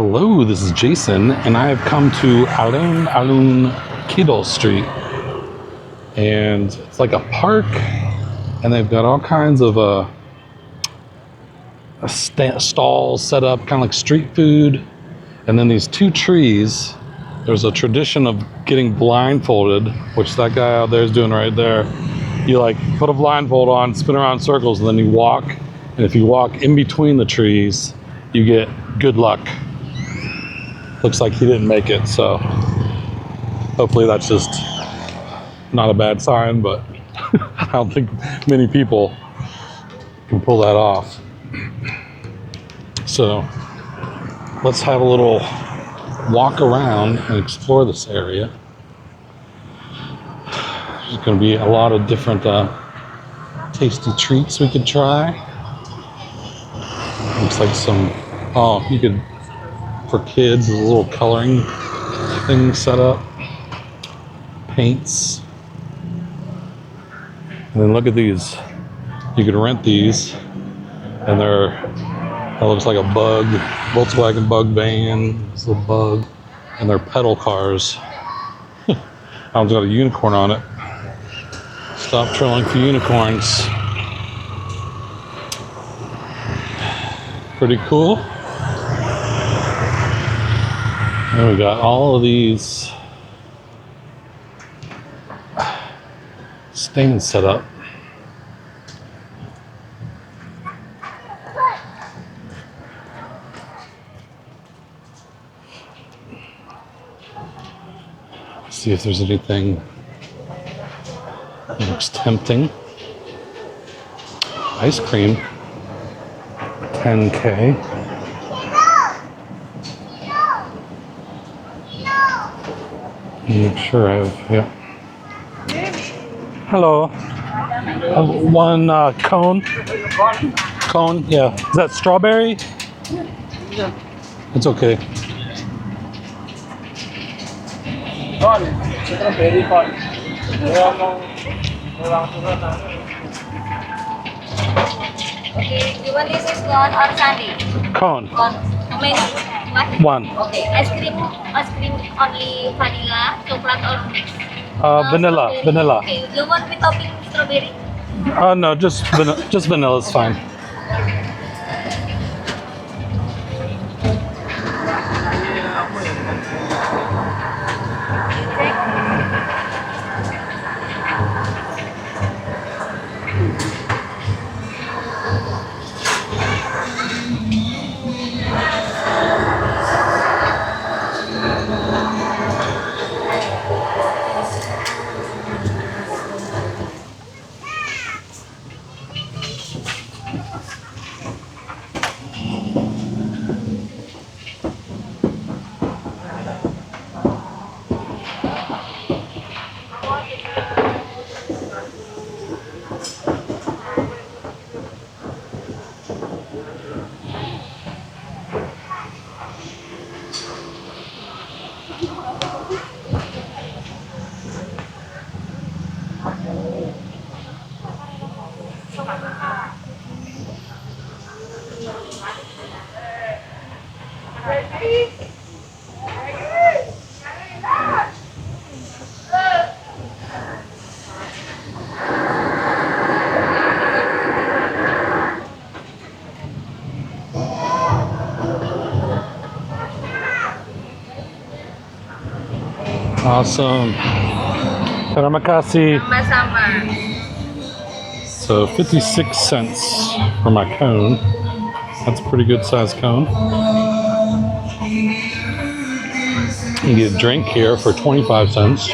Hello, this is Jason, and I have come to Alun-Alun Kid Street. And it's like a park, and they've got all kinds of stalls set up, kind of like street food. And then these two trees, there's a tradition of getting blindfolded, which that guy out there is doing right there. You like put a blindfold on, spin around in circles, and then you walk. And if you walk in between the trees, you get good luck. Looks like he didn't make it, so hopefully that's just not a bad sign, but I don't think many people can pull that off. So let's have a little walk around and explore this area. There's going to be a lot of different tasty treats we could try. Looks like some, you could, for kids, a little coloring thing set up. Paints. And then look at these. You could rent these, and that looks like a bug, Volkswagen bug van. This little bug, and they're pedal cars. One's got a unicorn on it. Stop trolling for unicorns. Pretty cool. And we got all of these stands set up. See if there's anything that looks tempting. Ice cream, 10K. Make sure I have, yeah. Hello. One cone. Cone, yeah. Is that strawberry? It's okay. Okay, you want this is cone or sundae? Cone. Cone. How many? One. Okay, ice cream only vanilla, chocolate or mix? Vanilla. Vanilla. Okay, you want with topping strawberry? No, just vanilla is fine. Awesome. Terima kasih. Sama-sama. So 56 cents for my cone. That's a pretty good sized cone. You get a drink here for 25 cents.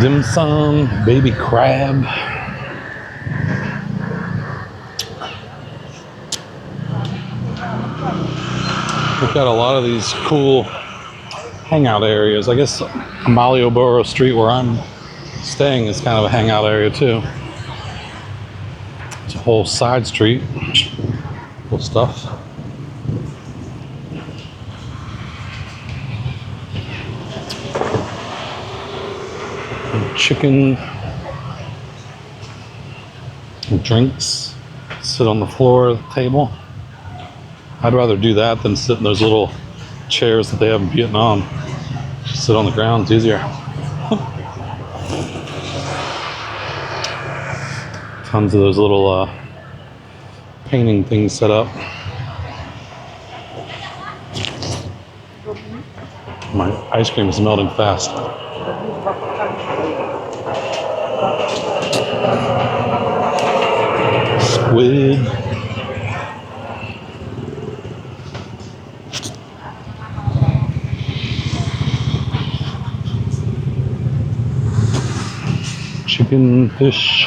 Dim sum, baby crab. We've got a lot of these cool hangout areas. I guess Malioboro Street, where I'm staying, is kind of a hangout area too. It's a whole side street. Cool stuff. Chicken, drinks, sit on the floor of the table. I'd rather do that than sit in those little chairs that they have in Vietnam. Just sit on the ground, it's easier. Tons of those little painting things set up. My ice cream is melting fast. Squid. Chicken, fish.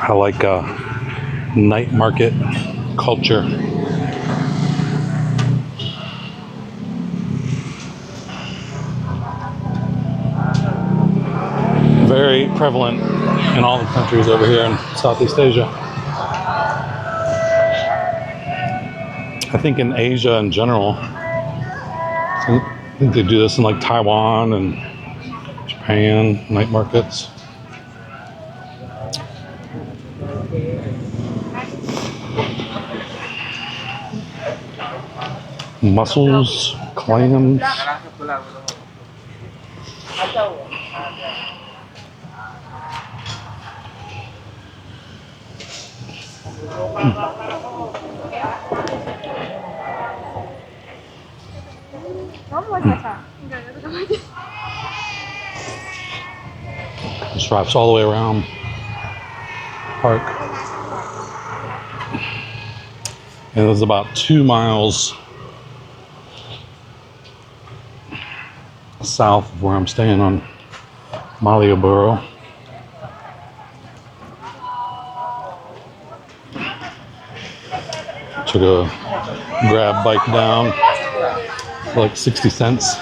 I like night market culture. Very prevalent in all the countries over here in Southeast Asia. I think in Asia in general, I think they do this in like Taiwan and Japan, night markets. Mussels, clams. This wraps all the way around park. And it's about 2 miles south of where I'm staying on Malioboro. Took a grab bike down for like 60 cents.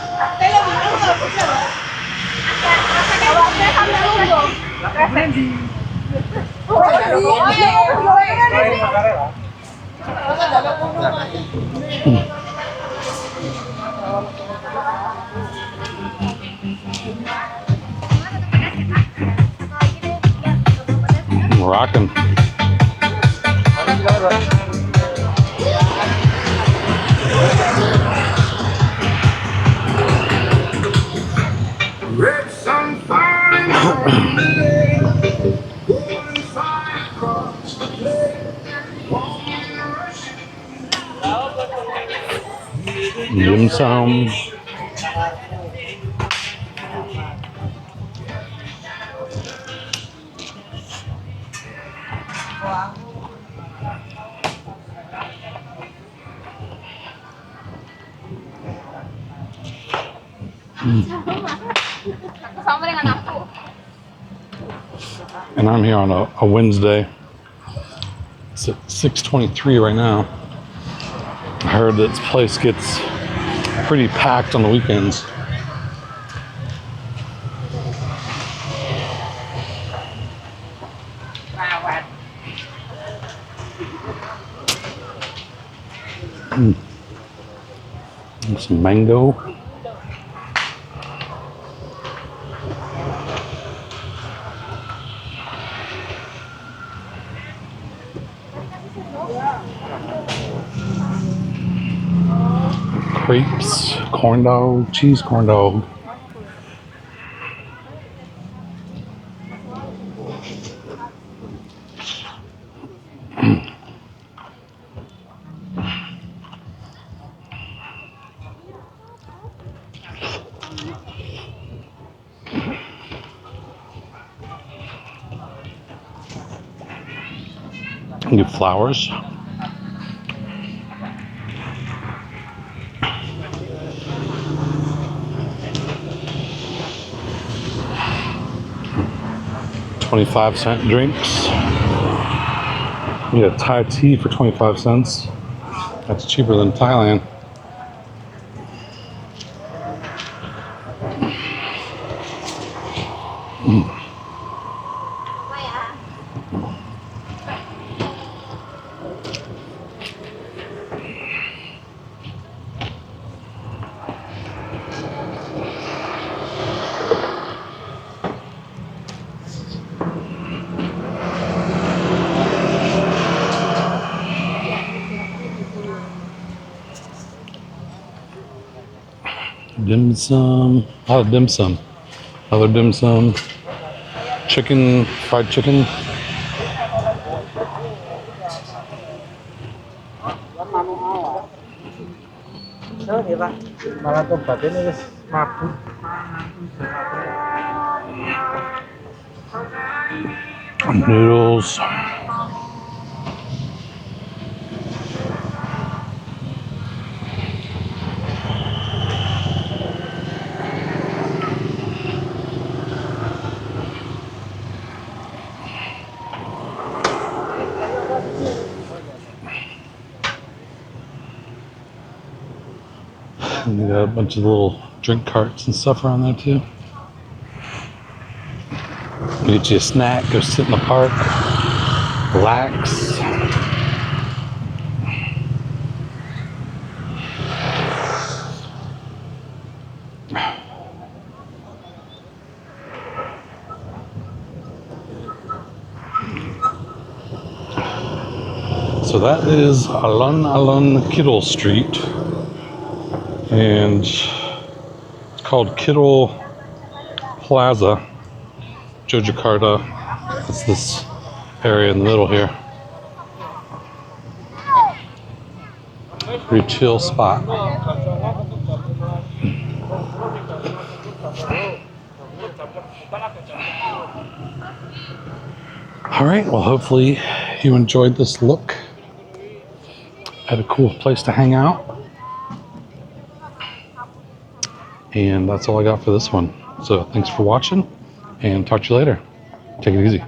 Rocking. Red sun falling from the lake, golden fire across the lake, warm rushing. Dim sum. And I'm here on a Wednesday. It's at 6:23 right now. I heard that this place gets pretty packed on the weekends. And some mango. Crepes, corn dog, cheese corn dog. You get flowers. $0.25 drinks. You get a Thai tea for 25 cents. That's cheaper than Thailand. dim sum. A lot of dim sum. Other dim sum. Chicken, fried chicken. Malah tobat ini wis mabuk. Noodles. And they got a bunch of little drink carts and stuff around there too. Get you a snack, go sit in the park, relax. So that is Alun-Alun Kidul Street. And it's called Kidal Plaza, Yogyakarta. It's this area in the middle here. Pretty chill spot. All right, well, hopefully you enjoyed this look at a cool place to hang out. And that's all I got for this one. So thanks for watching, and talk to you later. Take it easy.